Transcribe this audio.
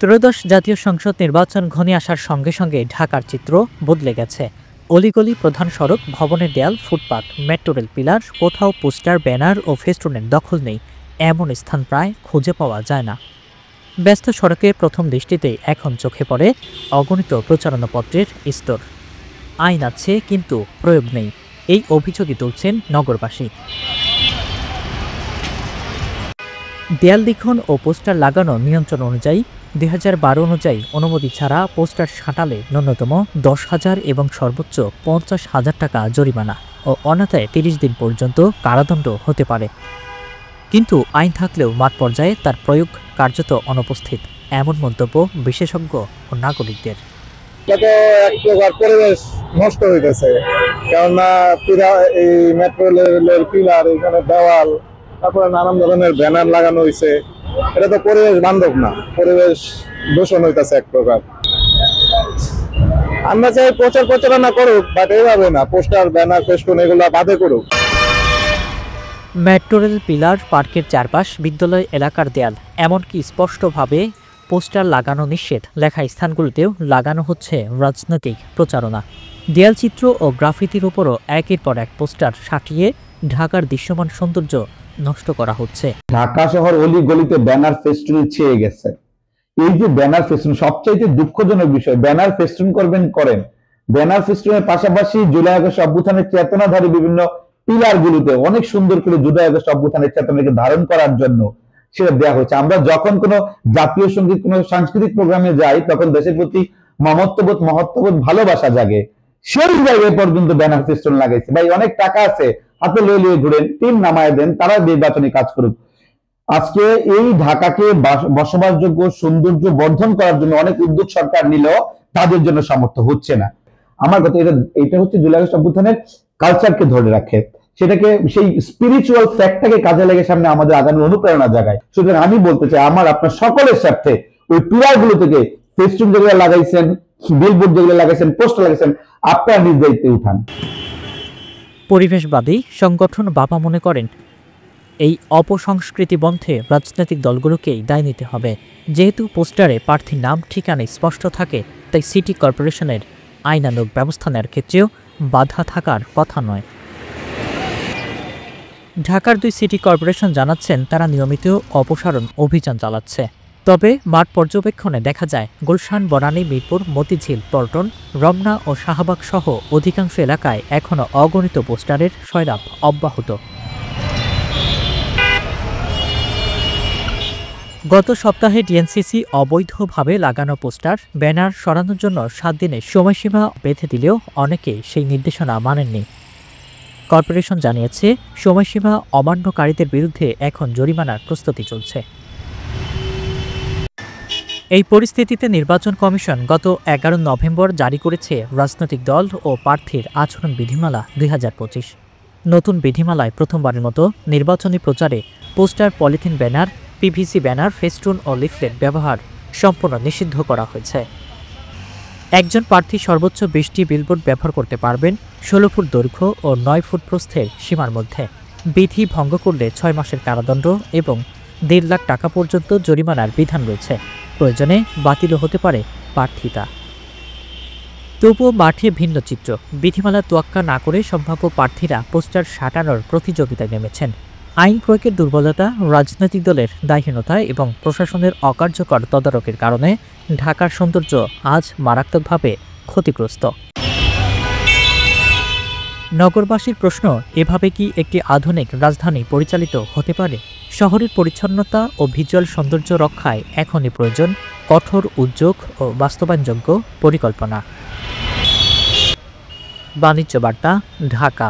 ত্রয়োদশ জাতীয় সংসদ নির্বাচন ঘনিয়ে আসার সঙ্গে সঙ্গে ঢাকার চিত্র বদলে গেছে। অলিগলি, প্রধান সড়ক, ভবনের দেয়াল, ফুটপাত, মেট্রো রেল পিলার, কোথাও পোস্টার, ব্যানার ও ফেস্টুনের দখল নেই এমন স্থান প্রায় খুঁজে পাওয়া যায় না। ব্যস্ত সড়কে প্রথম দৃষ্টিতেই এখন চোখে পড়ে অগণিত প্রচারণাপত্রের স্তর। আইন আছে কিন্তু প্রয়োগ নেই, এই অভিযোগই তুলছেন নগরবাসী। দেয়াল লিখন ও পোস্টার লাগানো নিয়ন্ত্রণ অনুযায়ী ২০১২ অনুযায়ী অনুমতি ছাড়া পোস্টার সাঁটালে ন্যূনতম ১০,০০০ এবং সর্বোচ্চ ৫০,০০০ টাকা জরিমানা ও অন্যথায় ৩০ দিন পর্যন্ত কারাদণ্ড হতে পারে। কিন্তু আইন থাকলেও মাঠ পর্যায়ে তার প্রয়োগ কার্যত অনুপস্থিত, এমন মন্তব্য বিশেষজ্ঞ ও নাগরিকদের। পরিবেশ নষ্ট হইতেছে, কেননা এই মেট্রো রেলের পিলার, এখানে দেওয়াল, তারপরে নানান ধরনের ব্যানার লাগানো হয়েছে। এটা তো পরিবেশ বান্ধব না, পরিবেশ দূষণ হইতেছে এক প্রকার। আমরা চাই প্রচারণা করুক, বাট এইভাবে না, পোস্টার, ব্যানার, ফেস্টুন এগুলা বাদে করুক। মেট্রো রেল পিলার, পার্কের চারপাশ, বিদ্যালয় এলাকার দেয়াল, এমনকি স্পষ্টভাবে পোস্টার লাগানো নিষেধ লেখা স্থানগুলোতেও লাগানো হচ্ছে রাজনৈতিক প্রচারণা। দেয়ালচিত্র ও গ্রাফিতির উপরও একের পর এক পোস্টার সাটিয়ে ঢাকার দৃশ্যমান সৌন্দর্য নষ্ট করা হচ্ছে। ঢাকা শহর অলি গলিতে ব্যানার ফেস্টুনে ছেয়ে গেছে। এই যে ব্যানার ফেস্টুন, সবচাইতে দুঃখজনক বিষয়, ব্যানার ফেস্টুন করেন, ব্যানার ফেস্টুনের পাশাপাশি জুলাই আগস্ট অভ্যুত্থানের চেতনাধারী বিভিন্ন পিলার গুলোতে অনেক সুন্দর করে জুলাই আগস্ট অভ্যুত্থানের চেতনাকে ধারণ করার জন্য সেটা দেওয়া হচ্ছে। আমরা যখন কোনো জাতীয় সঙ্গীত, কোনো সাংস্কৃতিক প্রোগ্রামে যাই, তখন দেশের প্রতি মহত্ববোধ, ভালোবাসা জাগে। সেই জায়গায় পর্যন্ত ব্যানার ফেস্টুন লাগাইছে। ভাই, অনেক টাকা আছে, হাতে লইয়ে ঘুরেন, টিম নামায় দেন, তারা নির্বাচনী কাজ করুক। আজকে এই ঢাকাকে বসবাসযোগ্য সৌন্দর্য বর্ধন করার জন্য অনেক উদ্যোগ সরকার নিলেও তাদের জন্য সামর্থ্য হচ্ছে না। আমার কথা, এটা হচ্ছে জুলাই আগস্ট অভ্যুত্থানের কালচারকে ধরে রাখে, সেটাকে, সেই স্পিরিচুয়াল ফ্যাক্টটাকে কাজে লেগে সামনে আমাদের আগামী অনুপ্রেরণা জাগায়। সুতরাং আমি বলতে চাই, আমার আপনার সকলের স্বার্থে ওই পিলার গুলো থেকে ফেস্টুন যেগুলো লাগাইছেন, বিলবোর্ড যেগুলো লাগাইছেন, পোস্টার লাগাইছেন, আপনারা নিজ দায়িত্বে উঠান। পরিবেশবাদী সংগঠন বাবা মনে করেন, এই অপসংস্কৃতি বন্ধে রাজনৈতিক দলগুলোকেই দায় নিতে হবে। যেহেতু পোস্টারে প্রার্থীর নাম, ঠিকানা স্পষ্ট থাকে, তাই সিটি কর্পোরেশনের আইনানুগ ব্যবস্থা নেওয়ার ক্ষেত্রেও বাধা থাকার কথা নয়। ঢাকার 2 সিটি কর্পোরেশন জানাচ্ছেন তারা নিয়মিত অপসারণ অভিযান চালাচ্ছে। তবে মাঠ পর্যবেক্ষণে দেখা যায় গুলশান, বনানী, মিরপুর, মতিঝিল, পল্টন, রমনা ও শাহবাগ সহ অধিকাংশ এলাকায় এখনও অগণিত পোস্টারের সয়লাব অব্যাহত। গত সপ্তাহে ডিএনসিসি অবৈধভাবে লাগানো পোস্টার, ব্যানার সরানোর জন্য 7 দিনের সময়সীমা বেঁধে দিলেও অনেকেই সেই নির্দেশনা মানেননি। কর্পোরেশন জানিয়েছে, সময়সীমা অমান্যকারীদের বিরুদ্ধে এখন জরিমানার প্রস্তুতি চলছে। এই পরিস্থিতিতে নির্বাচন কমিশন গত 11 নভেম্বর জারি করেছে রাজনৈতিক দল ও প্রার্থীর আচরণ বিধিমালা 2025। নতুন বিধিমালায় প্রথমবারের মতো নির্বাচনী প্রচারে poster, polythene banner, PVC banner, festoon ও লিফলেট ব্যবহার সম্পূর্ণ নিষিদ্ধ করা হয়েছে। একজন প্রার্থী সর্বোচ্চ 20টি বিলবোর্ড ব্যবহার করতে পারবেন 16 ফুট দৈর্ঘ্য ও 9 ফুট প্রস্থের সীমার মধ্যে। বিধি ভঙ্গ করলে 6 মাসের কারাদণ্ড এবং 1.5 লাখ টাকা পর্যন্ত জরিমানার বিধান রয়েছে। প্রয়োজনে বাতিলও হতে পারে প্রার্থিতা। তবুও মাঠে ভিন্ন চিত্র। বিধিমালা তোয়াক্কা না করে সম্ভাব্য প্রার্থীরা পোস্টার সাঁটানোর প্রতিযোগিতায় নেমেছেন। আইন প্রয়োগের দুর্বলতা, রাজনৈতিক দলের দায়হীনতা এবং প্রশাসনের অকার্যকর তদারকির কারণে ঢাকার সৌন্দর্য আজ মারাত্মকভাবে ক্ষতিগ্রস্ত। নগরবাসীর প্রশ্ন, এভাবে কি একটি আধুনিক রাজধানী পরিচালিত হতে পারে? শহরের পরিচ্ছন্নতা ও ভিজুয়াল সৌন্দর্য রক্ষায় এখনই প্রয়োজন কঠোর উদ্যোগ ও বাস্তবায়নযোগ্য পরিকল্পনা। বাণিজ্য বার্তা, ঢাকা।